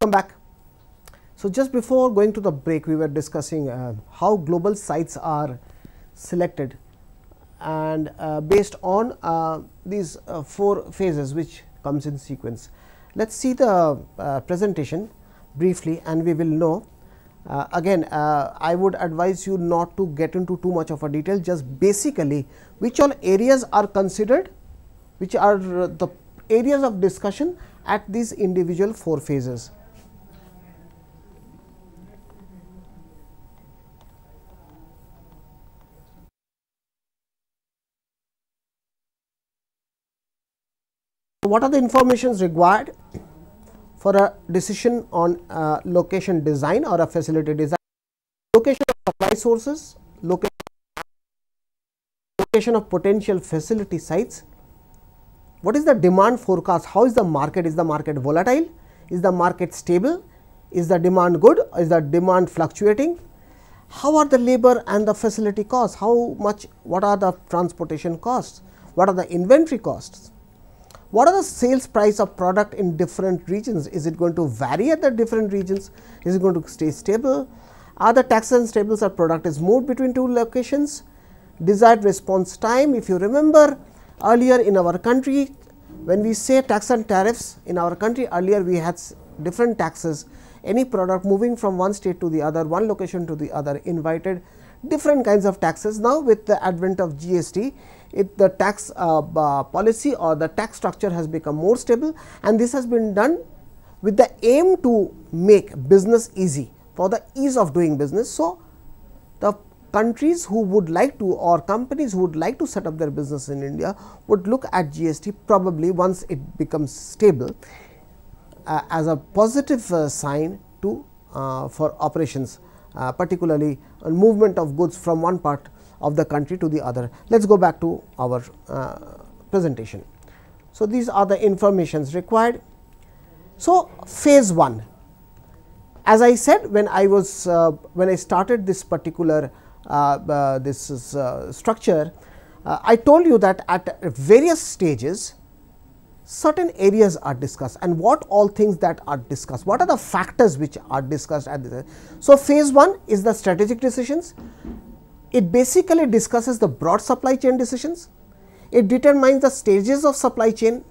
Welcome back. So, just before going to the break, we were discussing how global sites are selected, and based on these 4 phases which comes in sequence. Let us see the presentation briefly, and we will know. Again, I would advise you not to get into too much of a detail, just basically which all areas are considered, which are the areas of discussion at these individual 4 phases. What are the informations required for a decision on location design or a facility design? Location of supply sources, location of potential facility sites. What is the demand forecast? How is the market? Is the market volatile? Is the market stable? Is the demand good? Is the demand fluctuating? How are the labor and the facility costs? How much? What are the transportation costs? What are the inventory costs? What are the sales price of product in different regions? Is it going to vary at the different regions? Is it going to stay stable? Are the taxes and tables of product is moved between 2 locations? Desired response time. If you remember earlier in our country, when we say tax and tariffs in our country, earlier we had different taxes. Any product moving from one state to the other, one location to the other, invited different kinds of taxes. Now, with the advent of GST, the tax policy or the tax structure has become more stable, and this has been done with the aim to make business easy, for the ease of doing business. So, the countries who would like to, or companies who would like to set up their business in India would look at GST probably once it becomes stable as a positive sign to for operations, particularly movement of goods from one part of the country to the other. Let us go back to our presentation. So, these are the informations required. So, phase 1, as I said, when I was when I started this particular structure, I told you that at various stages certain areas are discussed, and what all things that are discussed, what are the factors which are discussed at this. So, phase 1 is the strategic decisions. It basically discusses the broad supply chain decisions. It determines the stages of supply chain,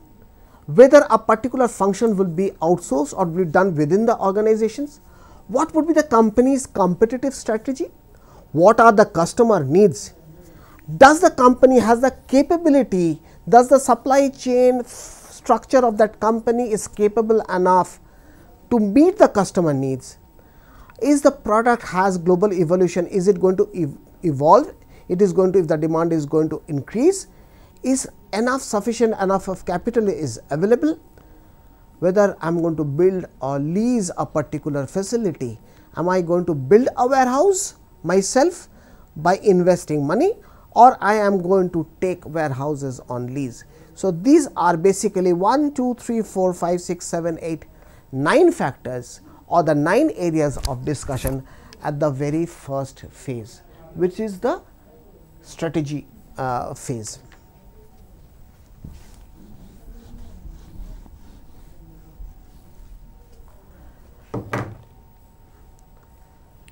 whether a particular function will be outsourced or will be done within the organizations. What would be the company's competitive strategy? What are the customer needs? Does the company has the capability? Does the supply chain structure of that company is capable enough to meet the customer needs? Is the product has global evolution? Is it going to evolve? It is going to, if the demand is going to increase, is sufficient enough of capital is available? Whether I am going to build or lease a particular facility, am I going to build a warehouse myself by investing money, or I am going to take warehouses on lease? So, these are basically 1, 2, 3, 4, 5, 6, 7, 8, 9 factors, or the 9 areas of discussion at the very first phase, which is the strategy phase.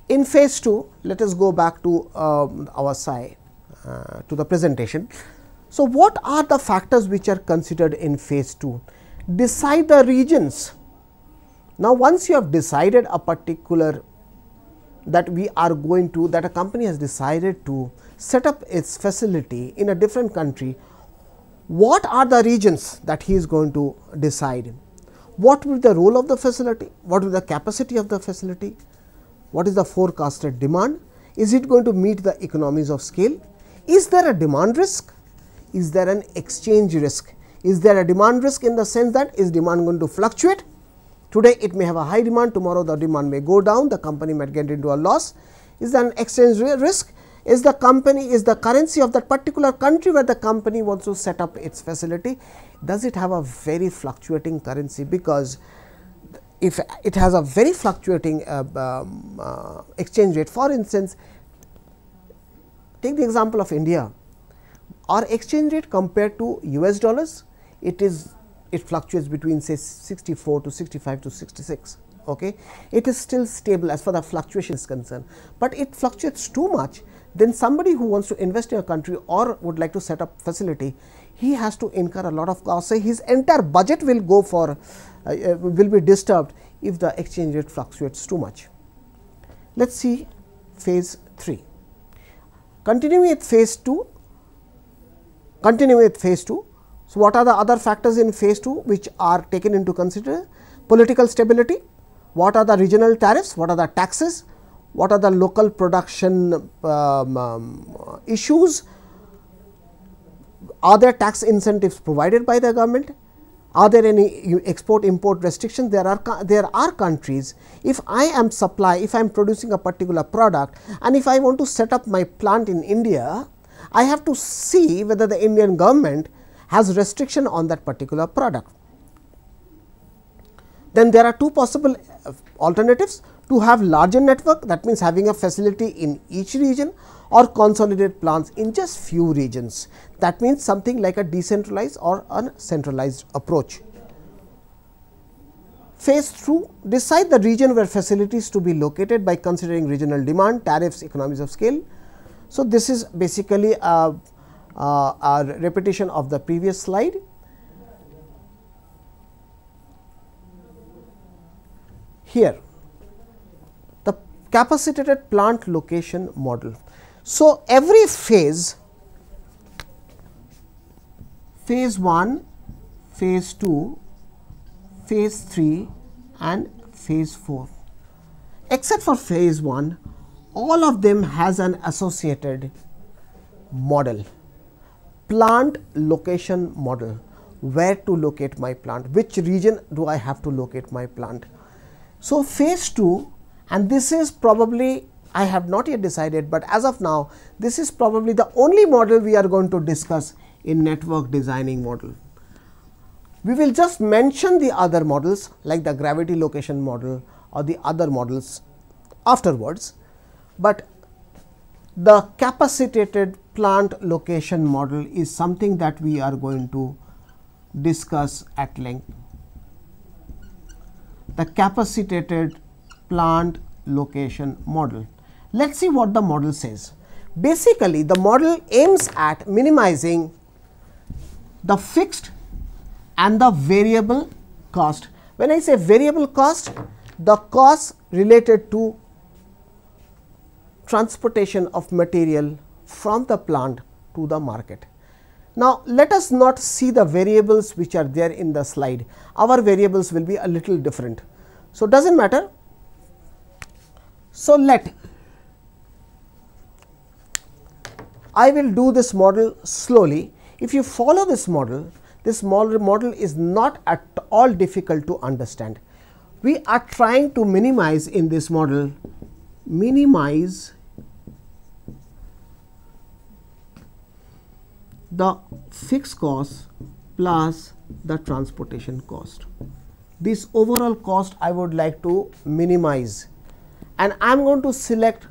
In phase 2, let us go back to our side, to the presentation. So, what are the factors which are considered in phase 2? Decide the regions. Now, once you have decided a particular, that we are going to, that a company has decided to set up its facility in a different country, what are the regions that he is going to decide? What will be the role of the facility? What will be the capacity of the facility? What is the forecasted demand? Is it going to meet the economies of scale? Is there a demand risk? Is there an exchange risk? Is there a demand risk in the sense that is demand going to fluctuate? Today it may have a high demand, tomorrow the demand may go down, the company might get into a loss. Is there an exchange risk? Is the company, is the currency of that particular country where the company wants to set up its facility, does it have a very fluctuating currency? Because if it has a very fluctuating exchange rate, for instance, take the example of India. Our exchange rate compared to US dollars, it fluctuates between say 64 to 65 to 66. okay, it is still stable as far as the fluctuation is concerned, but it fluctuates too much, then somebody who wants to invest in a country or would like to set up facility, he has to incur a lot of costs. So, his entire budget will go for will be disturbed if the exchange rate fluctuates too much. Let us see phase 3. Continuing with phase 2. So, what are the other factors in phase 2 which are taken into consideration? Political stability, what are the regional tariffs, what are the taxes, what are the local production issues, are there tax incentives provided by the government, are there any export import restrictions? There are countries, if I am producing a particular product and if I want to set up my plant in India, I have to see whether the Indian government has restriction on that particular product. Then there are two possible alternatives: to have larger network, that means having a facility in each region, or consolidate plants in just few regions, that means something like a decentralized or a centralized approach. Phase 2, decide the region where facilities to be located by considering regional demand, tariffs, economies of scale. So, this is basically a repetition of the previous slide. Here, the capacitated plant location model. So, every phase 1, phase 2, phase 3 and phase 4, except for phase 1, all of them has an associated model, plant location model. Where to locate my plant, which region do I have to locate my plant. So, phase 2, and this is probably, I have not yet decided, but as of now this is probably the only model we are going to discuss in network designing model. We will just mention the other models like the gravity location model or the other models afterwards, but the capacitated plant location model is something that we are going to discuss at length. The capacitated plant location model. Let us see what the model says. Basically, the model aims at minimizing the fixed and the variable cost. When I say variable cost, the cost related to transportation of material from the plant to the market. Now, let us not see the variables which are there in the slide. Our variables will be a little different. So, does not matter. So, I will do this model slowly. If you follow this model is not at all difficult to understand. We are trying to minimize in this model, minimize the fixed cost plus the transportation cost. This overall cost I would like to minimize, and I am going to select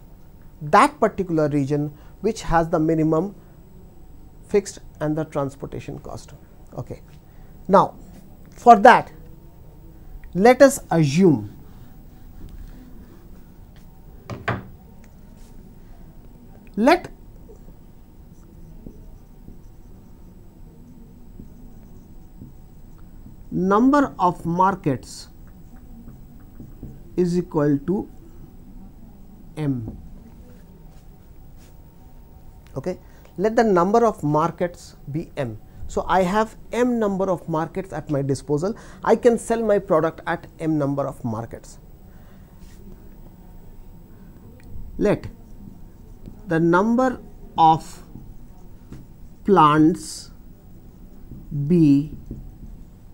that particular region which has the minimum fixed and the transportation cost. Okay. Now, for that, let us assume let number of markets is equal to M. Okay. Let the number of markets be M. So, I have M number of markets at my disposal. I can sell my product at M number of markets. Let the number of plants be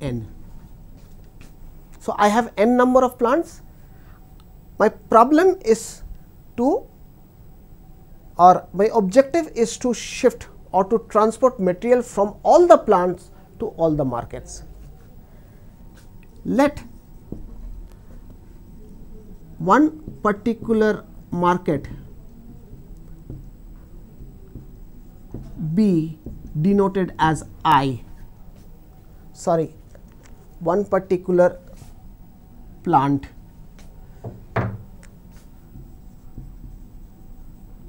N. So, I have N number of plants. My problem is to, or my objective is to shift or to transport material from all the plants to all the markets. Let one particular market be denoted as I, one particular plant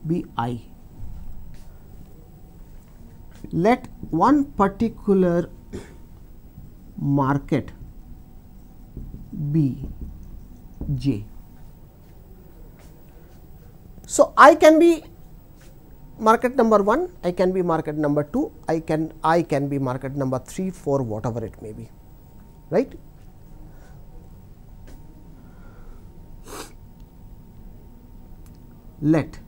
be I. Let one particular market be J. So I can be market number 1, I can be market number 2, I can be market number 3, 4, whatever it may be, right? Let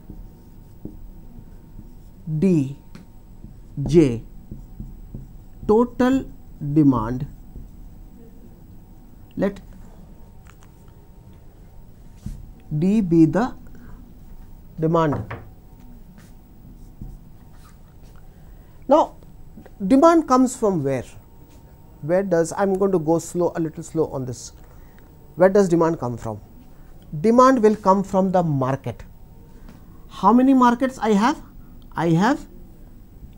D J total demand, let D be the demand. Now, demand comes from where? Where does, I am going to go slow, a little slow on this. Where does demand come from? Demand will come from the market. How many markets I have? I have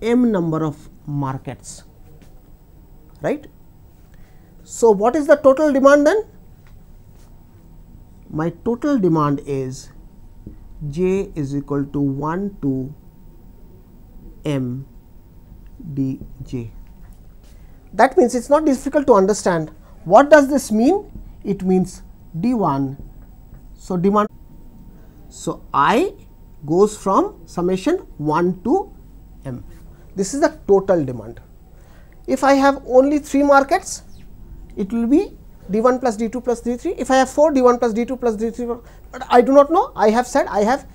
m number of markets, right? So, what is the total demand then? My total demand is J is equal to 1 to m dj. That means it is not difficult to understand. What does this mean? It means d1. So, demand. So, I goes from summation 1 to m. This is the total demand. If I have only 3 markets, it will be d1 plus d2 plus d3. If I have 4, d1 plus d2 plus d3, but I do not know. I have said I have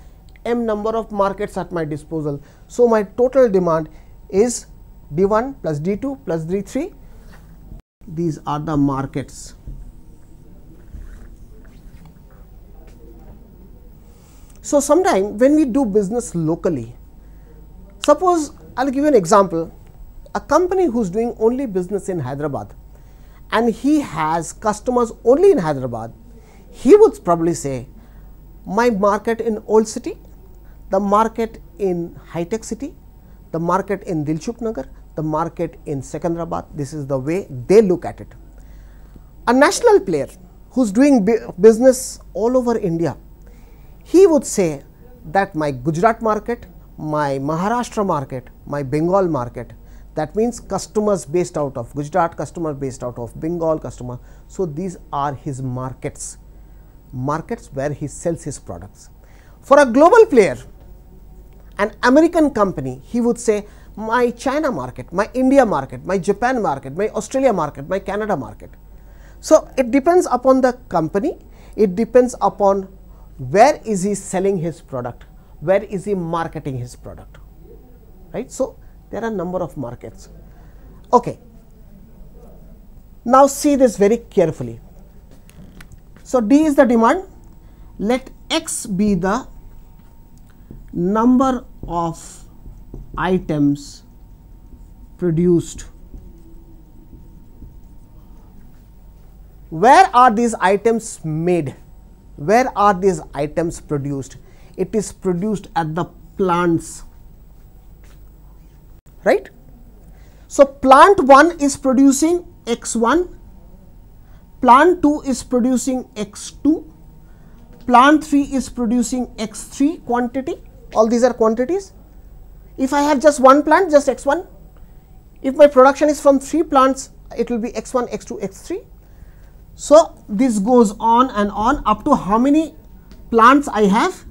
m number of markets at my disposal. So, my total demand is d1 plus d2 plus d3. These are the markets. So, sometime when we do business locally, suppose I will give you an example, a company who is doing only business in Hyderabad and he has customers only in Hyderabad, he would probably say my market in Old City, the market in High Tech City, the market in Dilshuk Nagar, the market in Secunderabad. This is the way they look at it. A national player who is doing business all over India, he would say that my Gujarat market, my Maharashtra market, my Bengal market, that means customers based out of Gujarat, customers based out of Bengal, customer. So, these are his markets, markets where he sells his products. For a global player, an American company, he would say my China market, my India market, my Japan market, my Australia market, my Canada market. So, it depends upon the company, it depends upon where is he selling his product, where is he marketing his product, right. So, there are a number of markets. Okay. Now, see this very carefully. So, D is the demand, let X be the number of items produced. Where are these items made? Where are these items produced? It is produced at the plants, right. So, plant 1 is producing X1, plant 2 is producing X2, plant 3 is producing X3 quantity, all these are quantities. If I have just one plant, just X1, if my production is from 3 plants, it will be X1, X2, X3. So, this goes on and on up to how many plants I have?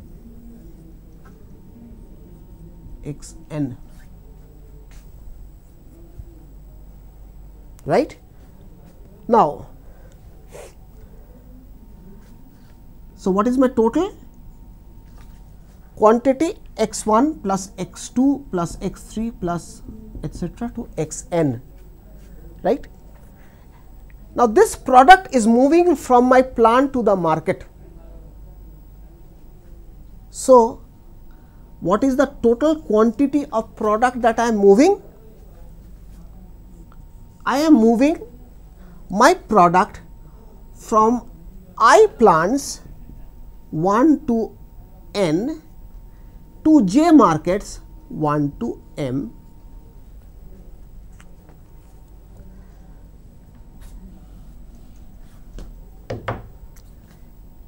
Xn, right. Now, so what is my total? Quantity X1 plus X2 plus X3 plus etc. to Xn, right. Now, this product is moving from my plant to the market. So, what is the total quantity of product that I am moving? I am moving my product from I plants 1 to N to J markets 1 to M.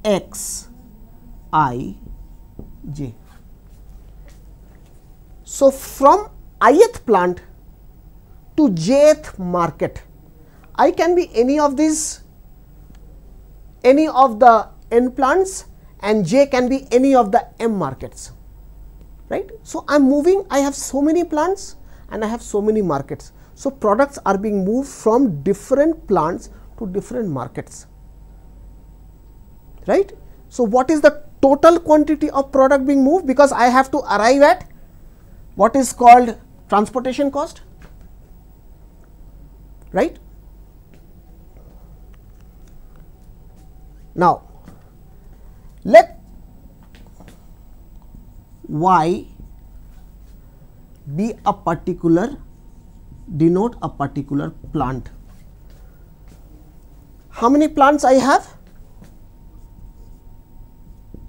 X I J. So, from ith plant to jth market, I can be any of these, any of the n plants, and j can be any of the m markets, right. So, I am moving, I have so many plants and I have so many markets. So, products are being moved from different plants to different markets, right. So, what is the total quantity of product being moved, because I have to arrive at what is called transportation cost, right. Now, let y be a particular, denote a particular plant. How many plants I have?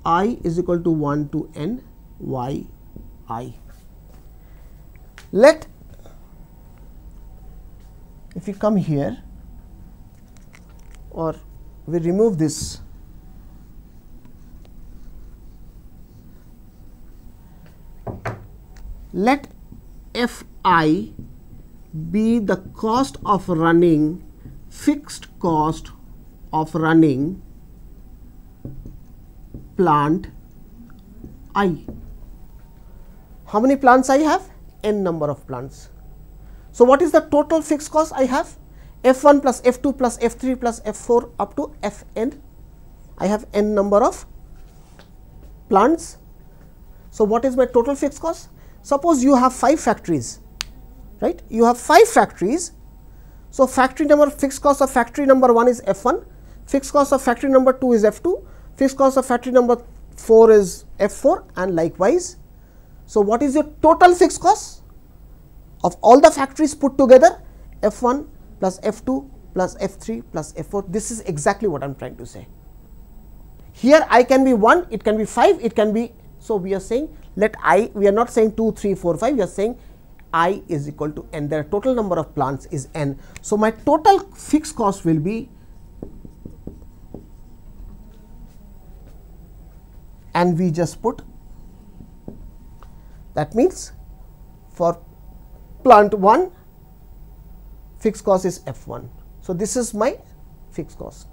I is equal to 1 to n y I. Let, if you come here, or we remove this, let f I be the cost of running, fixed cost of running plant I. How many plants I have? N number of plants. So, what is the total fixed cost I have? F1 plus F2 plus F3 plus F4 up to Fn. I have n number of plants. So, what is my total fixed cost? Suppose you have 5 factories, right? You have 5 factories. So, factory number, fixed cost of factory number 1 is F1, fixed cost of factory number 2 is F2, fixed cost of factory number 4 is F4, and likewise. So, what is your total fixed cost of all the factories put together? F1 plus F2 plus F3 plus F4. This is exactly what I am trying to say. Here I can be 1, it can be 5, it can be. So, we are saying let I, we are not saying 2, 3, 4, 5, we are saying I is equal to n. Their total number of plants is n. So, my total fixed cost will be, and we just put, that means for plant 1 fixed cost is F1. So, this is my fixed cost.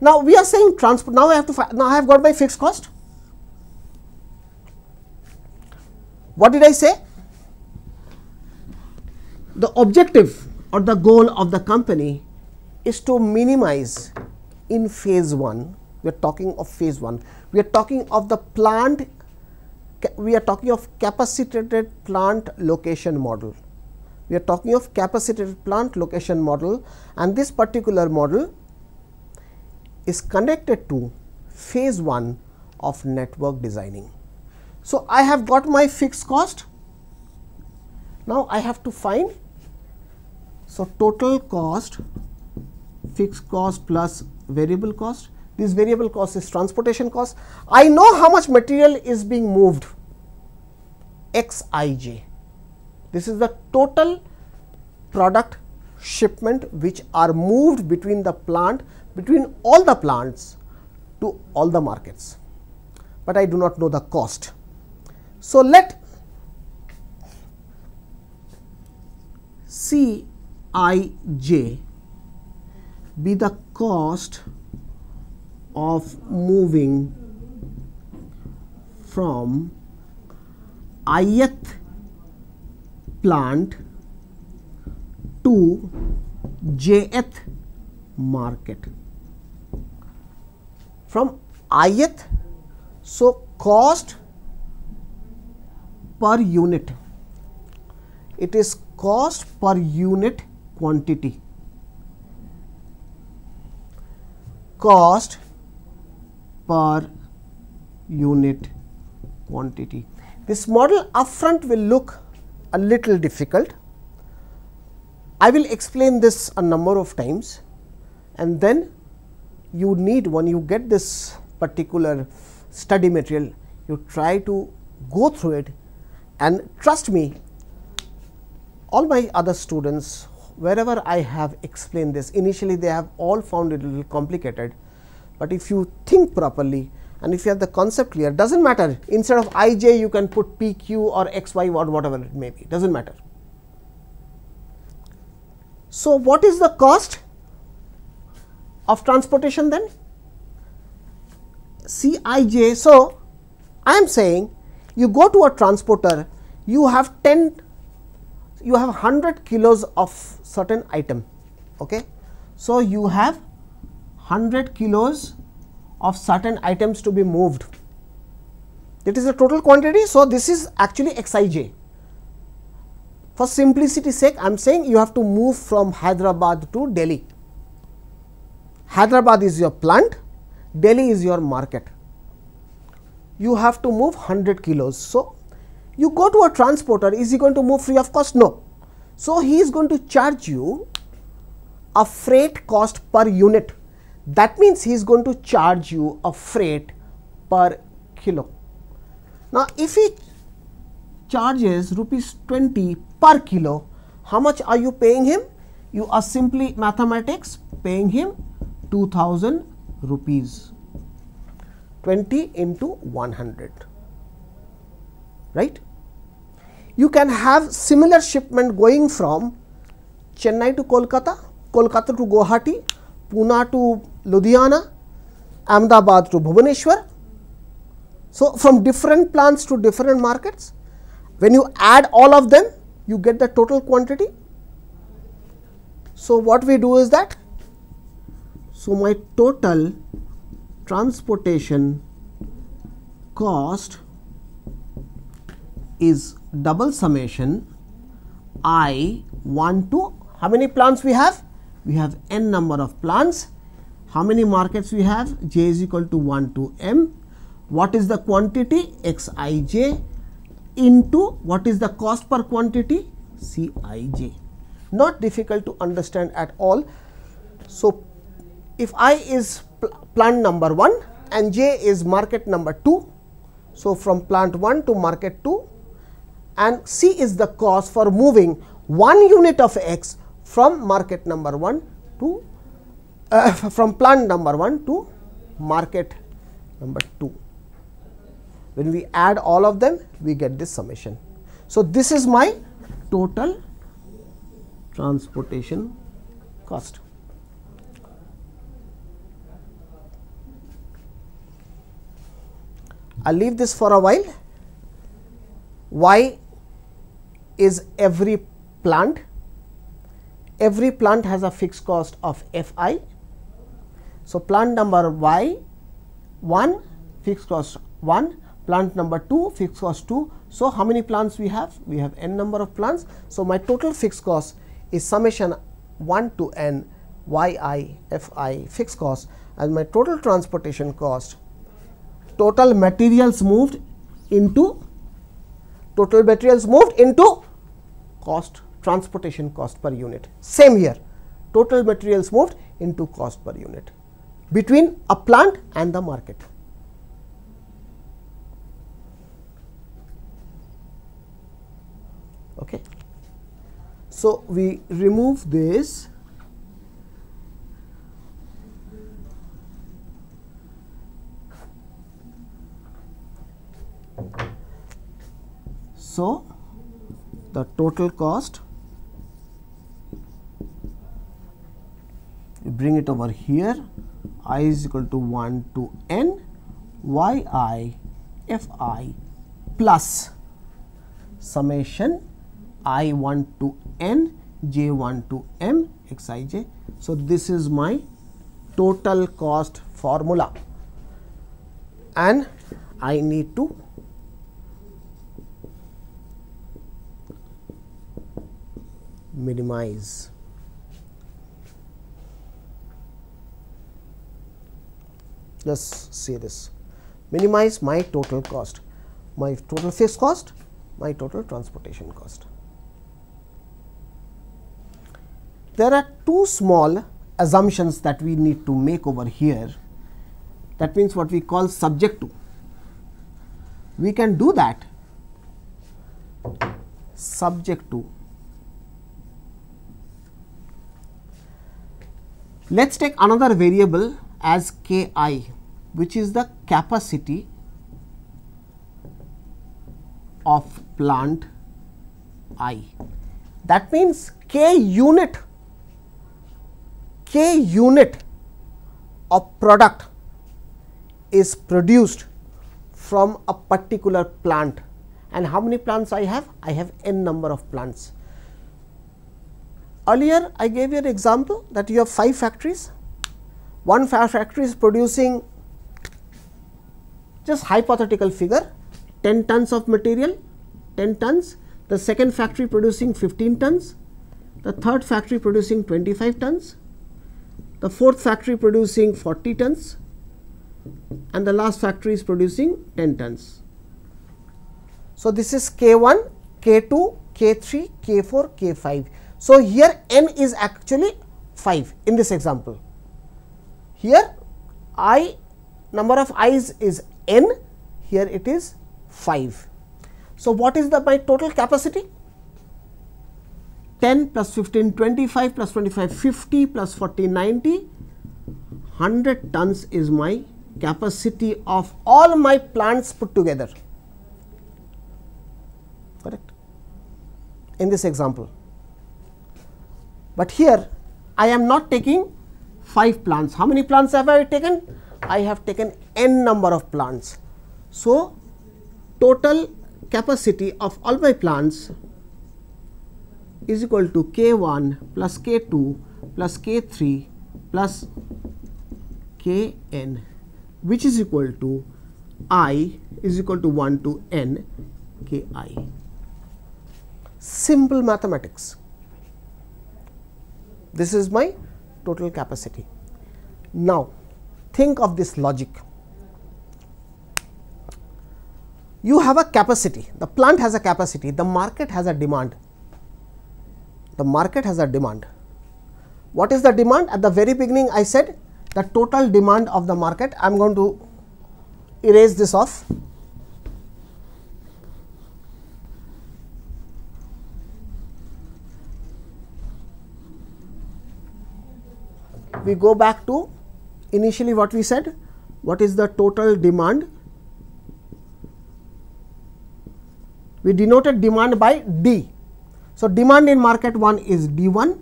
Now, we are saying transport. Now, I have to now I have got my fixed cost. What did I say? The objective or the goal of the company is to minimize in phase 1. We are talking of phase 1. We are talking of the plant, we are talking of capacitated plant location model. We are talking of capacitated plant location model, and this particular model is connected to phase 1 of network designing. So, I have got my fixed cost. Now, I have to find, so total cost, fixed cost plus variable cost. This variable cost is transportation cost. I know how much material is being moved, Xij. This is the total product shipment which are moved between the plant, between all the plants to all the markets, but I do not know the cost. So, let Cij be the cost of moving from ith plant to jth market. From ith, so cost per unit, it is cost per unit quantity, cost per unit quantity. This model upfront will look a little difficult. I will explain this a number of times, and then you need, when you get this particular study material, you try to go through it, and trust me, all my other students, wherever I have explained this, initially they have all found it a little complicated, but if you think properly and if you have the concept clear, doesn't matter, instead of ij you can put pq or xy or whatever it may be, doesn't matter. So what is the cost of transportation then? Cij. So I am saying you go to a transporter, you have 100 kilos of certain item. Okay, so you have 100 kilos of certain items to be moved. That is the total quantity. So this is actually xij. For simplicity's sake, I am saying you have to move from Hyderabad to Delhi. Hyderabad is your plant, Delhi is your market. You have to move 100 kilos. So you go to a transporter, is he going to move free of cost? No. So he is going to charge you a freight cost per unit. That means he is going to charge you a freight per kilo. Now if he charges rupees 20 per kilo, how much are you paying him? You are simply mathematics paying him 2000 rupees. 20 into 100, right? You can have similar shipment going from Chennai to Kolkata, Kolkata to Guwahati, Pune to Ludhiana, Ahmedabad to Bhubaneswar. So from different plants to different markets, when you add all of them, you get the total quantity. So what we do is that, so my total transportation cost is double summation I1 to, how many plants we have? We have n number of plants. How many markets we have? J is equal to 1 to m. What is the quantity? Xij into what is the cost per quantity? Cij. Not difficult to understand at all. So if I is plant number 1 and j is market number 2, so from plant 1 to market 2, and c is the cost for moving 1 unit of x from market number 1 to from plant number 1 to market number 2. When we add all of them, we get this summation. So this is my total transportation cost. I'll leave this for a while. Y is every plant. Every plant has a fixed cost of Fi. So plant number Y1 fixed cost 1, plant number 2 fixed cost 2. So how many plants we have? We have n number of plants. So my total fixed cost is summation 1 to n Yi Fi fixed cost, and my total transportation cost, total materials moved into cost, transportation cost per unit. Same here, total materials moved into cost per unit between a plant and the market. Okay. So we remove this. So the total cost, you bring it over here, I is equal to 1 to n Yi Fi plus summation I1 to n J1 to m Xij. So this is my total cost formula, and I need to minimize. Just say this, minimize my total cost, my total fixed cost, my total transportation cost. There are two small assumptions that we need to make over here. That means what we call subject to. We can do that subject to. Let's take another variable as ki. which is the capacity of plant I. That means K unit of product is produced from a particular plant. And how many plants I have? I have n number of plants. Earlier I gave you an example that you have 5 factories. One factory is producing, just hypothetical figure, 10 tons of material, 10 tons. The second factory producing 15 tons. The third factory producing 25 tons. The fourth factory producing 40 tons. And the last factory is producing 10 tons. So, this is K1, K2, K3, K4, K5. So, here n is actually 5 in this example. Here I, number of i's is n, here it is 5. So, what is my total capacity? 10 plus 15, 25 plus 25, 50 plus 40, 90, 100 tons is my capacity of all my plants put together. Correct? In this example. But here I am not taking 5 plants. How many plants have I taken? I have taken n number of plants. So, total capacity of all my plants is equal to K1 plus K2 plus K3 plus Kn, which is equal to I is equal to 1 to n Ki. Simple mathematics. This is my total capacity. Now, think of this logic. You have a capacity, the plant has a capacity, the market has a demand. The market has a demand. What is the demand? At the very beginning I said the total demand of the market. I am going to erase this off. We go back to initially what we said. What is the total demand? We denoted demand by D. So, demand in market 1 is D1,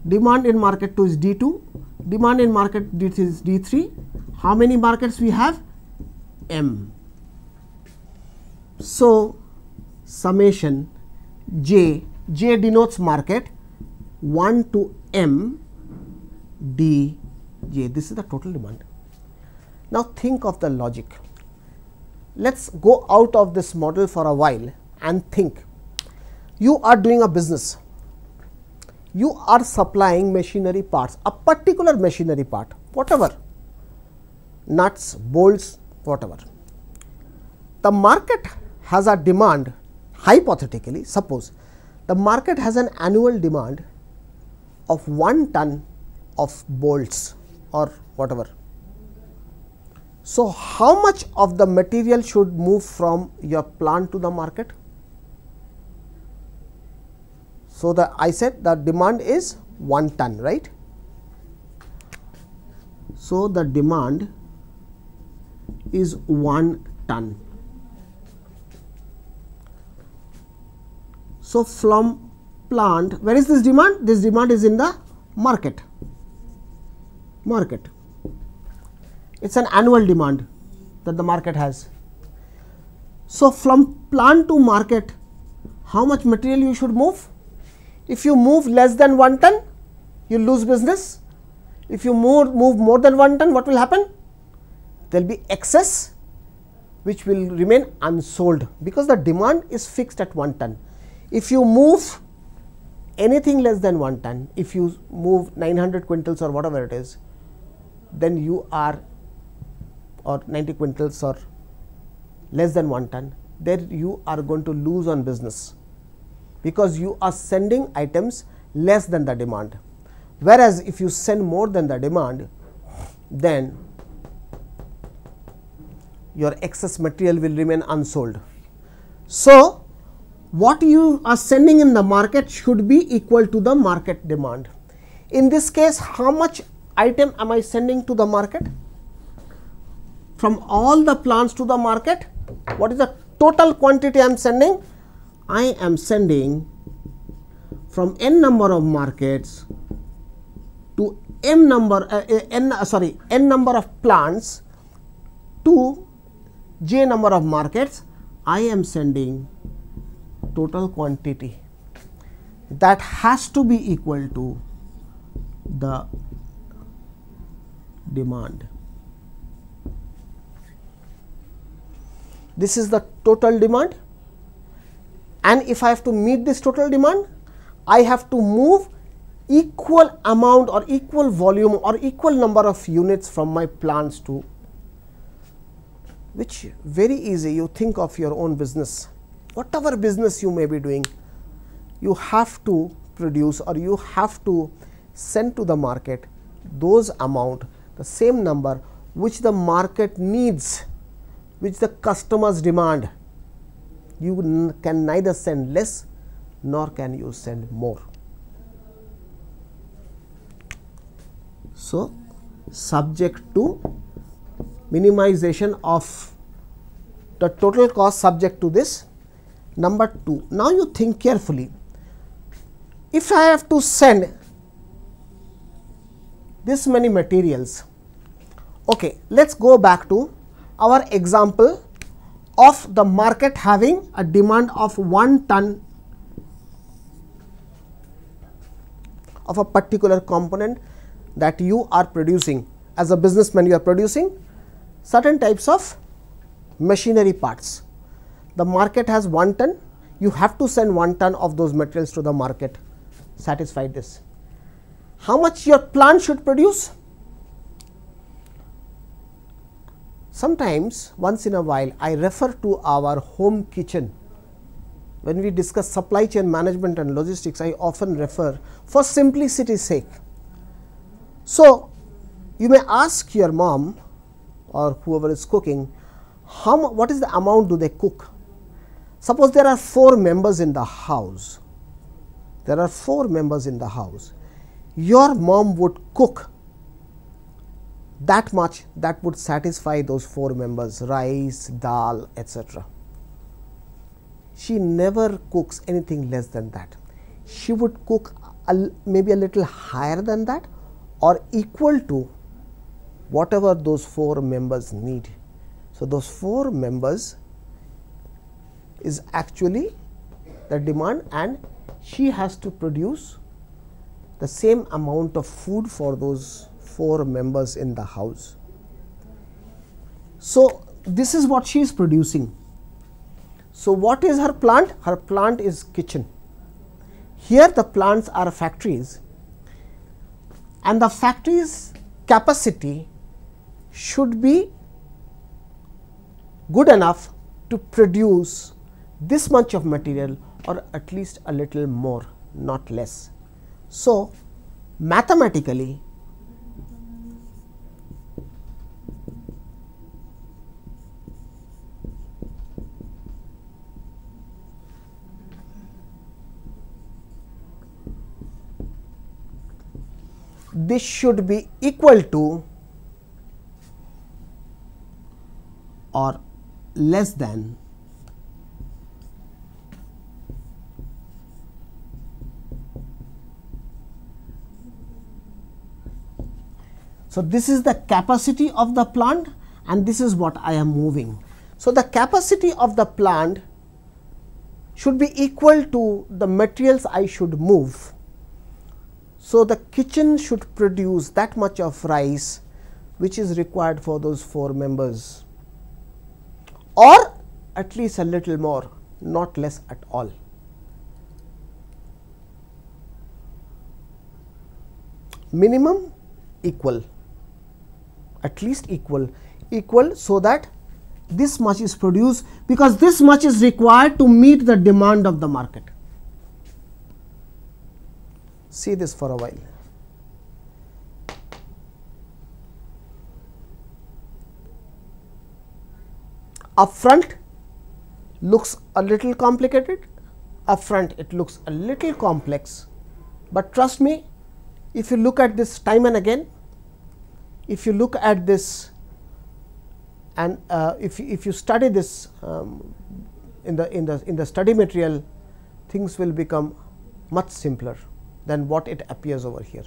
demand in market 2 is D2, demand in market 3 is D3. How many markets we have? M. So, summation J denotes market 1 to M D J. This is the total demand. Now, think of the logic. Let us go out of this model for a while and think. You are doing a business, you are supplying machinery parts, a particular machinery part, whatever, nuts, bolts, whatever. The market has a demand, hypothetically, suppose the market has an annual demand of 1 ton of bolts or whatever. So, how much of the material should move from your plant to the market? So, I said the demand is 1 ton, right. So, the demand is 1 ton. So, from plant, where is this demand? This demand is in the market. It is an annual demand that the market has. So, from plant to market, how much material you should move? If you move less than 1 ton, you lose business. If you move more than 1 ton, what will happen? There will be excess which will remain unsold, because the demand is fixed at 1 ton. If you move anything less than 1 ton, if you move 900 quintals or whatever it is, then you are, or 90 quintals or less than 1 ton, then you are going to lose on business, because you are sending items less than the demand. Whereas, if you send more than the demand, then your excess material will remain unsold. So, what you are sending in the market should be equal to the market demand. In this case, how much item am I sending to the market? from all the plants to the market. What is the total quantity I am sending? I am sending from n number of markets to n number of plants to j number of markets. I am sending total quantity that has to be equal to the demand. This is the total demand, and if I have to meet this total demand, I have to move equal amount or equal volume or equal number of units from my plants to, which very easy. You think of your own business, whatever business you may be doing, you have to produce or you have to send to the market those amount, the same number which the market needs, which the customers demand. You can neither send less nor can you send more. So, subject to minimization of the total cost subject to this. Number 2, now you think carefully. If I have to send this many materials, okay, let us go back to our example of the market having a demand of 1 ton of a particular component that you are producing. As a businessman, you are producing certain types of machinery parts. The market has 1 ton, you have to send 1 ton of those materials to the market, satisfy this. How much your plant should produce? Sometimes, once in a while, I refer to our home kitchen. When we discuss supply chain management and logistics, I often refer for simplicity's sake. So, you may ask your mom or whoever is cooking, what is the amount do they cook? Suppose there are 4 members in the house. There are 4 members in the house. Your mom would cook that much that would satisfy those 4 members, rice, dal, etc. She never cooks anything less than that. She would cook maybe a little higher than that or equal to whatever those 4 members need. So, those 4 members is actually the demand, and she has to produce the same amount of food for those 4 members in the house. So, this is what she is producing. So, what is her plant? Her plant is kitchen. Here the plants are factories, and the factory's capacity should be good enough to produce this much of material or at least a little more, not less. So, mathematically, this should be equal to or less than So, this is the capacity of the plant and this is what I am moving. So, the capacity of the plant should be equal to the materials I should move. So, the kitchen should produce that much of rice which is required for those 4 members, or at least a little more, not less at all. Minimum equal, at least equal, so that this much is produced, because this much is required to meet the demand of the market. See this for a while. Upfront looks a little complicated, upfront it looks a little complex, but trust me, if you look at this time and again, if you look at this and if you study this in the study material, things will become much simpler than what it appears over here.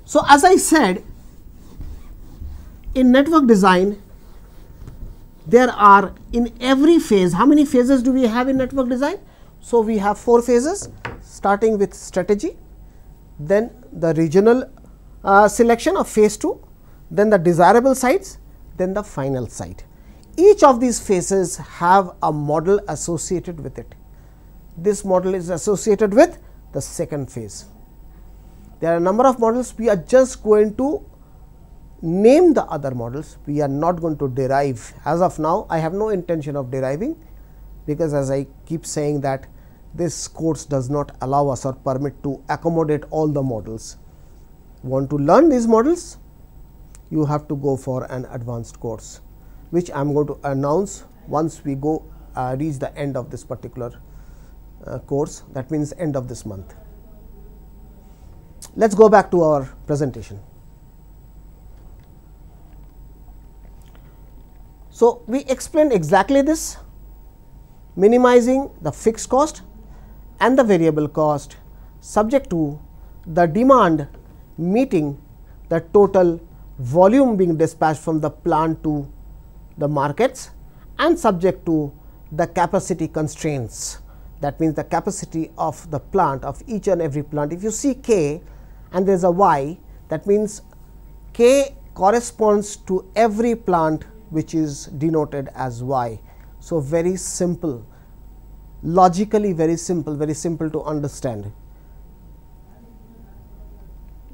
So, as I said, in network design, there are in every phase, how many phases do we have in network design? So, we have 4 phases, starting with strategy, then the regional selection of phase 2, then the desirable sites, then the final site. Each of these phases have a model associated with it. This model is associated with the second phase. There are a number of models. We are just going to name the other models. We are not going to derive. As of now, I have no intention of deriving, because as I keep saying that this course does not allow us or permit to accommodate all the models. Want to learn these models? You have to go for an advanced course, which I am going to announce once we go reach the end of this particular course, that means end of this month. Let us go back to our presentation. So, we explained exactly this, minimizing the fixed cost and the variable cost subject to the demand meeting the total volume being dispatched from the plant to the markets, and subject to the capacity constraints. That means the capacity of the plant, of each and every plant. If you see K and there is a Y, that means K corresponds to every plant which is denoted as Y. So, very simple, logically very simple to understand.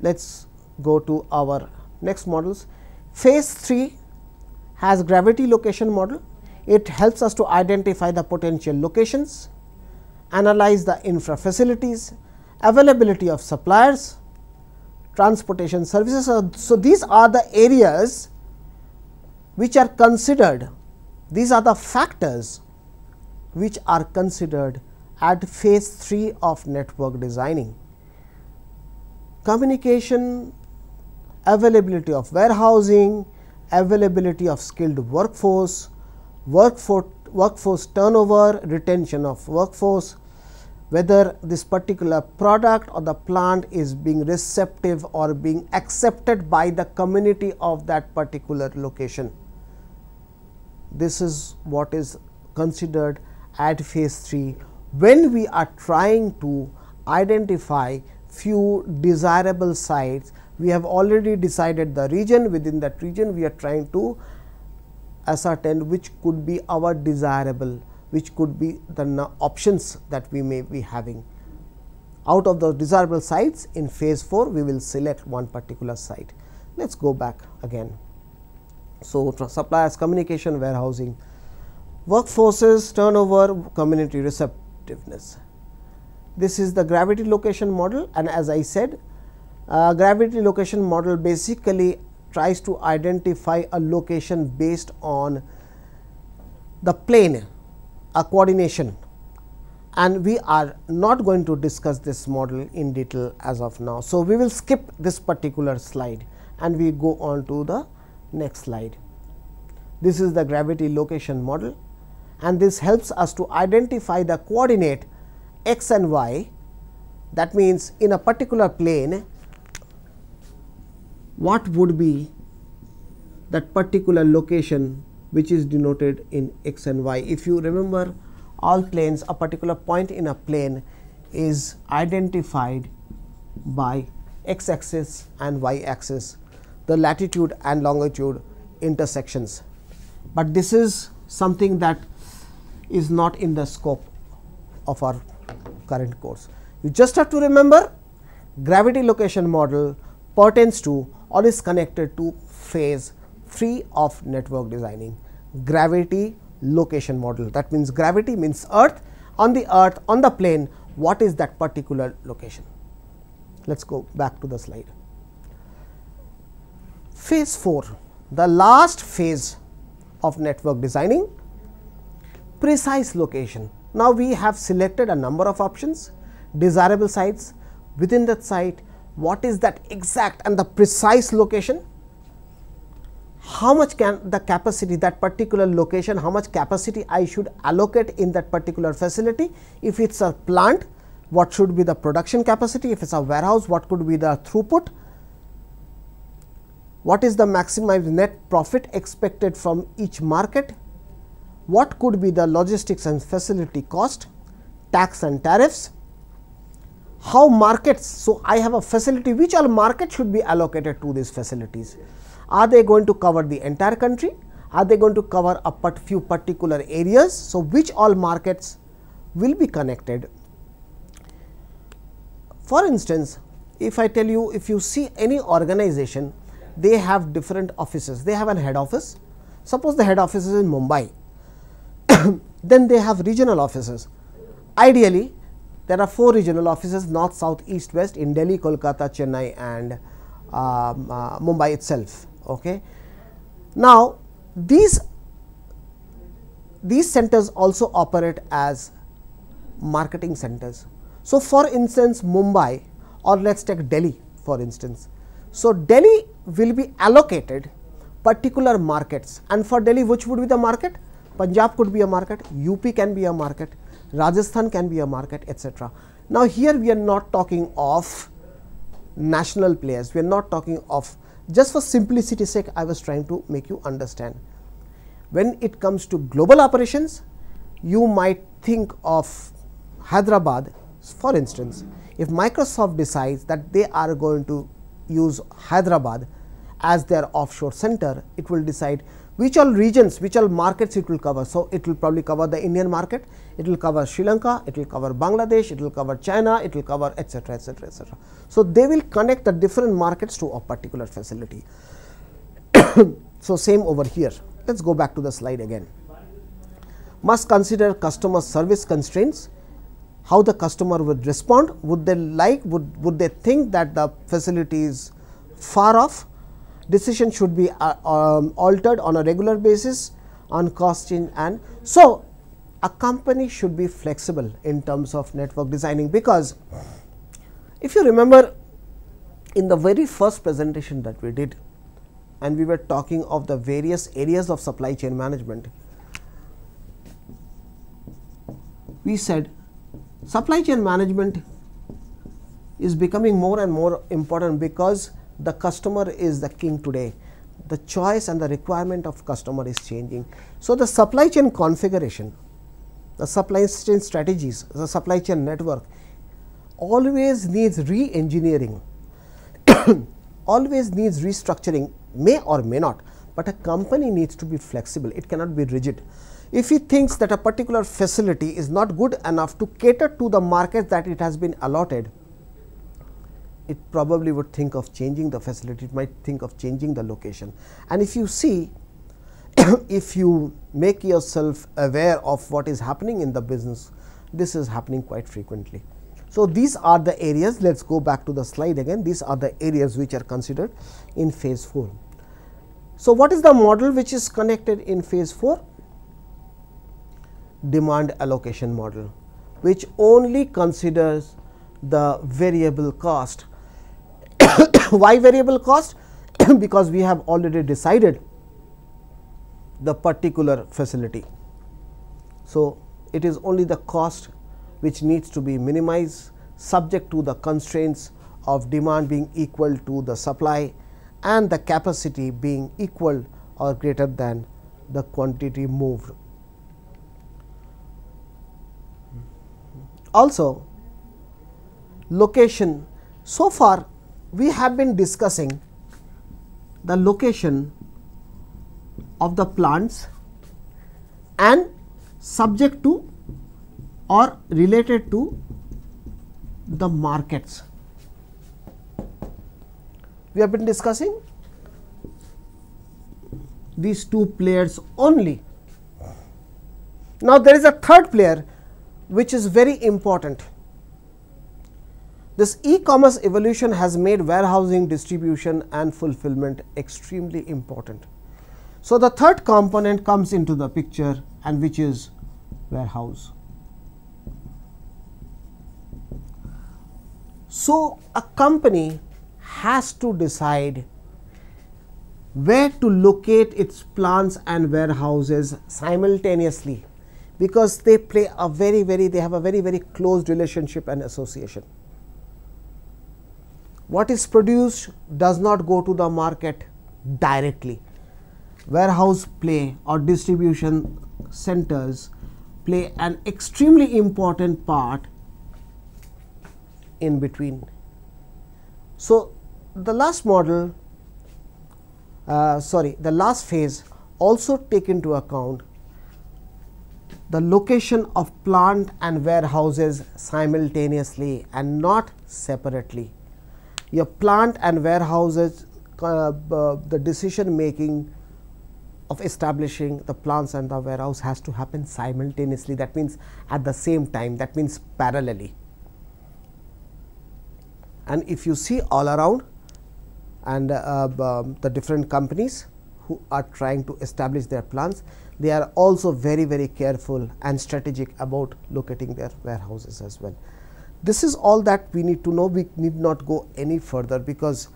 Let us go to our next models. Phase 3 has gravity location model. It helps us to identify the potential locations, analyze the infra facilities, availability of suppliers, transportation services. So, these are the areas which are considered, these are the factors which are considered at phase 3 of network designing. Communication, availability of warehousing, availability of skilled workforce, workforce turnover, retention of workforce, whether this particular product or the plant is being receptive or being accepted by the community of that particular location. This is what is considered at phase 3 when we are trying to identify few desirable sites. We have already decided the region. Within that region, we are trying to ascertain which could be our desirable, which could be the options that we may be having. Out of the desirable sites in phase 4, we will select one particular site. Let us go back again. So, suppliers, communication, warehousing, workforces, turnover, community receptiveness. This is the gravity location model, and as I said, gravity location model basically tries to identify a location based on the plane, a coordination, and we are not going to discuss this model in detail as of now. So, we will skip this particular slide and we go on to the next slide. This is the gravity location model, and this helps us to identify the coordinate x and y. That means, in a particular plane, what would be that particular location which is denoted in x and y. If you remember, all planes, a particular point in a plane is identified by x axis and y axis, the latitude and longitude intersections, but this is something that is not in the scope of our current course. You just have to remember, gravity location model pertains to or is connected to phase 3 of network designing. Gravity location model, that means gravity means earth, on the plane, what is that particular location. Let us go back to the slide. Phase 4, the last phase of network designing, precise location. Now, we have selected a number of options, desirable sites, within that site what is that exact and the precise location, how much can the capacity, that particular location, how much capacity I should allocate in that particular facility. If it's a plant, what should be the production capacity, if it's a warehouse, what could be the throughput, what is the maximized net profit expected from each market, what could be the logistics and facility cost, tax and tariffs, how markets. So, I have a facility, which all markets should be allocated to these facilities. Are they going to cover the entire country? Are they going to cover a few particular areas? So, which all markets will be connected? For instance, if I tell you, if you see any organization, they have different offices. They have an head office. Suppose the head office is in Mumbai, then they have regional offices. Ideally, there are 4 regional offices, north, south, east, west in Delhi, Kolkata, Chennai and Mumbai itself. Okay. Now, these centers also operate as marketing centers. So, for instance, Mumbai, or let us take Delhi for instance. So, Delhi will be allocated particular markets, and for Delhi, which would be the market? Punjab could be a market, UP can be a market, Rajasthan can be a market, etc. Now, here we are not talking of national players, we are not talking of, just for simplicity's sake I was trying to make you understand. When it comes to global operations, you might think of Hyderabad. For instance, if Microsoft decides that they are going to use Hyderabad as their offshore center, it will decide which all regions, which all markets it will cover. So, it will probably cover the Indian market, it will cover Sri Lanka, it will cover Bangladesh, it will cover China, it will cover etc., etc., etc. So, they will connect the different markets to a particular facility. So, same over here. Let us go back to the slide again. Must consider customer service constraints, how the customer would respond, would they like, would they think that the facility is far off. Decision should be altered on a regular basis on costing, and so a company should be flexible in terms of network designing, because if you remember in the very first presentation that we did and we were talking of the various areas of supply chain management, we said supply chain management is becoming more and more important because the customer is the king today. The choice and the requirement of customer is changing. So, the supply chain configuration, the supply chain strategies, the supply chain network always needs re-engineering, always needs restructuring, may or may not, but a company needs to be flexible, it cannot be rigid. If he thinks that a particular facility is not good enough to cater to the market that it has been allotted, it probably would think of changing the facility, it might think of changing the location. And if you see, if you make yourself aware of what is happening in the business, this is happening quite frequently. So, these are the areas, let us go back to the slide again, these are the areas which are considered in phase 4. So, what is the model which is connected in phase 4? Demand allocation model, which only considers the variable cost. Why variable cost? Because we have already decided the particular facility. So, it is only the cost which needs to be minimized, subject to the constraints of demand being equal to the supply and the capacity being equal or greater than the quantity moved. Also, location. So far we have been discussing the location of the plants and subject to or related to the markets. We have been discussing these two players only. Now, there is a third player which is very important. This e-commerce evolution has made warehousing, distribution and fulfillment extremely important. So, the third component comes into the picture, and which is warehouse. So, a company has to decide where to locate its plants and warehouses simultaneously, because they play a they have a very close relationship and association. What is produced does not go to the market directly. Warehouse play or distribution centers play an extremely important part in between. So, the last model, the last phase also take into account the location of plant and warehouses simultaneously and not separately. Your plant and warehouses, the decision making of establishing the plants and the warehouse has to happen simultaneously. That means at the same time, that means parallelly. And if you see all around, and the different companies who are trying to establish their plants, they are also very careful and strategic about locating their warehouses as well. This is all that we need to know. We need not go any further, because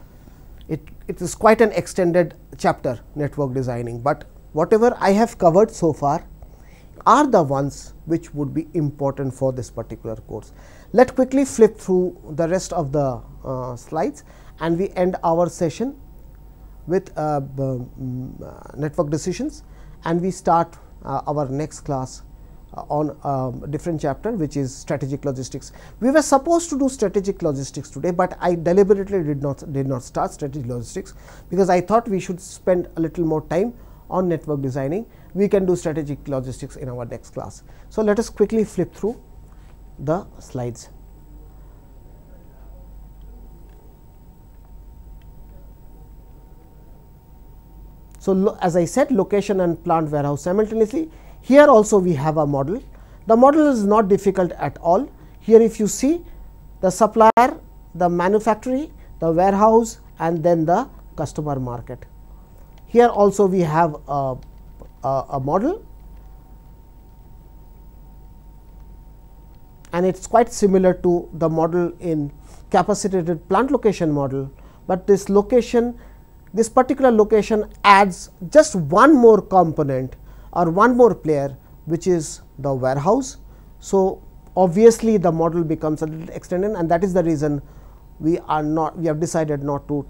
it is quite an extended chapter, network designing, but whatever I have covered so far are the ones which would be important for this particular course. Let quickly flip through the rest of the slides, and we end our session with network decisions, and we start our next class on a different chapter, which is strategic logistics. We were supposed to do strategic logistics today, but I deliberately did not start strategic logistics, because I thought we should spend a little more time on network designing. We can do strategic logistics in our next class. So, let us quickly flip through the slides. So, as I said, location and plant warehouse simultaneously. Here also we have a model. The model is not difficult at all. Here if you see the supplier, the manufacturer, the warehouse, and then the customer market. Here also we have a model, and it is quite similar to the model in capacitated plant location model, but this location, this particular location adds just one more component or one more player, which is the warehouse. So, obviously, the model becomes a little extended, and that is the reason we have decided not to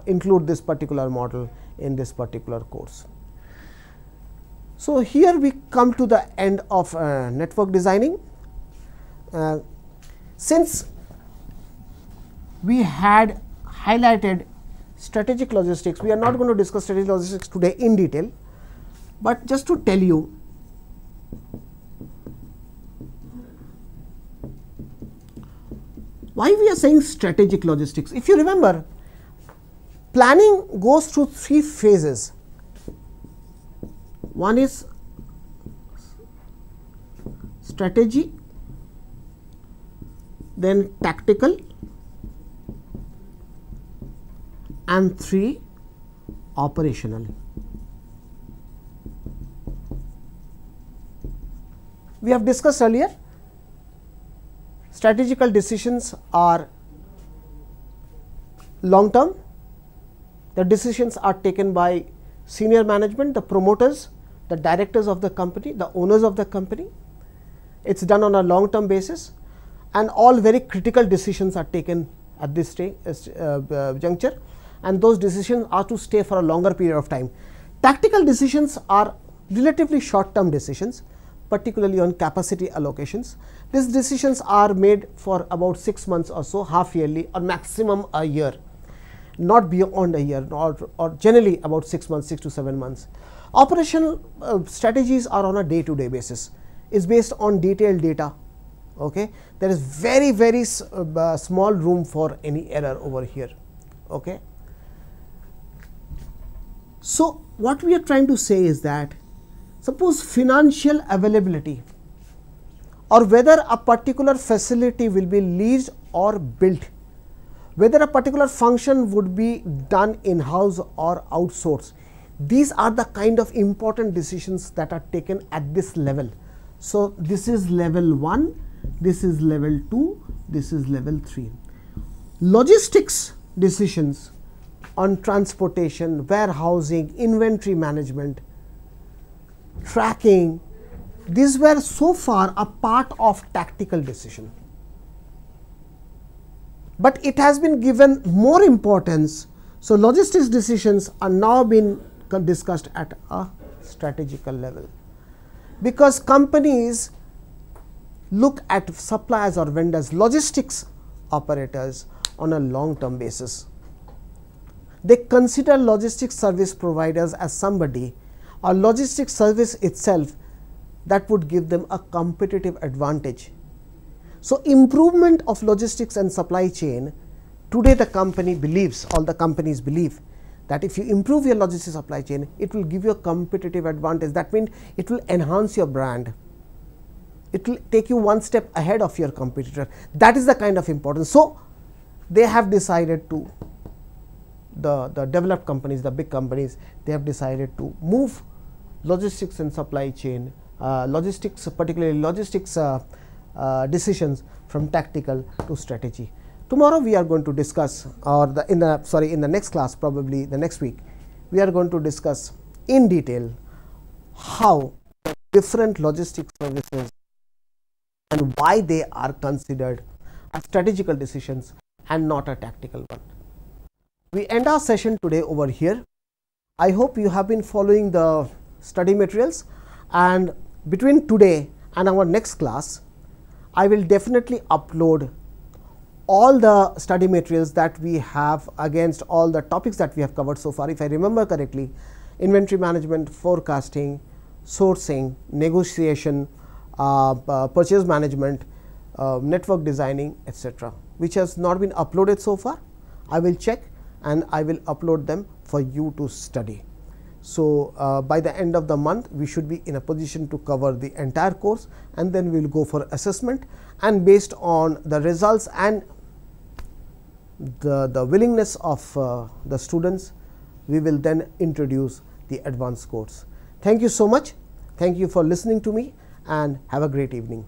include this particular model in this particular course. So, here we come to the end of network designing. Since we had highlighted strategic logistics, we are not going to discuss strategic logistics today in detail, but just to tell you why we are saying strategic logistics. If you remember, planning goes through 3 phases. One is strategy, then tactical, and 3 operational. We have discussed earlier, strategical decisions are long term. The decisions are taken by senior management, the promoters, the directors of the company, the owners of the company. It is done on a long term basis, and all very critical decisions are taken at this juncture, and those decisions are to stay for a longer period of time. Tactical decisions are relatively short term decisions, particularly on capacity allocations. These decisions are made for about 6 months or so, half yearly or maximum a year, not beyond a year, or generally about 6 months, 6 to 7 months. Operational strategies are on a day-to-day basis, is based on detailed data. Okay, there is very small room for any error over here. Okay. So, what we are trying to say is that suppose financial availability, or whether a particular facility will be leased or built, whether a particular function would be done in-house or outsourced, these are the kind of important decisions that are taken at this level. So, this is level 1, this is level 2, this is level 3. logistics decisions on transportation, warehousing, inventory management, tracking, these were so far a part of tactical decision. But it has been given more importance. So, logistics decisions are now being discussed at a strategical level, because companies look at suppliers or vendors, logistics operators on a long term basis. They consider logistics service providers as somebody or logistics service itself that would give them a competitive advantage. So, improvement of logistics and supply chain, today the company believes, all the companies believe that if you improve your logistics supply chain, it will give you a competitive advantage. That means it will enhance your brand. It will take you one step ahead of your competitor. That is the kind of importance. So, they have decided to, the developed companies, the big companies, they have decided to move logistics and supply chain, logistics, particularly logistics decisions from tactical to strategy. Tomorrow we are going to discuss, or in the next class, probably the next week, we are going to discuss in detail how different logistics services and why they are considered as strategical decisions and not a tactical one. We end our session today over here. I hope you have been following the study materials, and between today and our next class, I will definitely upload all the study materials that we have against all the topics that we have covered so far. If I remember correctly, inventory management, forecasting, sourcing, negotiation, purchase management, network designing, etc., which has not been uploaded so far. I will check and I will upload them for you to study. So, by the end of the month, we should be in a position to cover the entire course, and then we will go for assessment, and based on the results and the willingness of the students, we will then introduce the advanced course. Thank you so much. Thank you for listening to me, and have a great evening.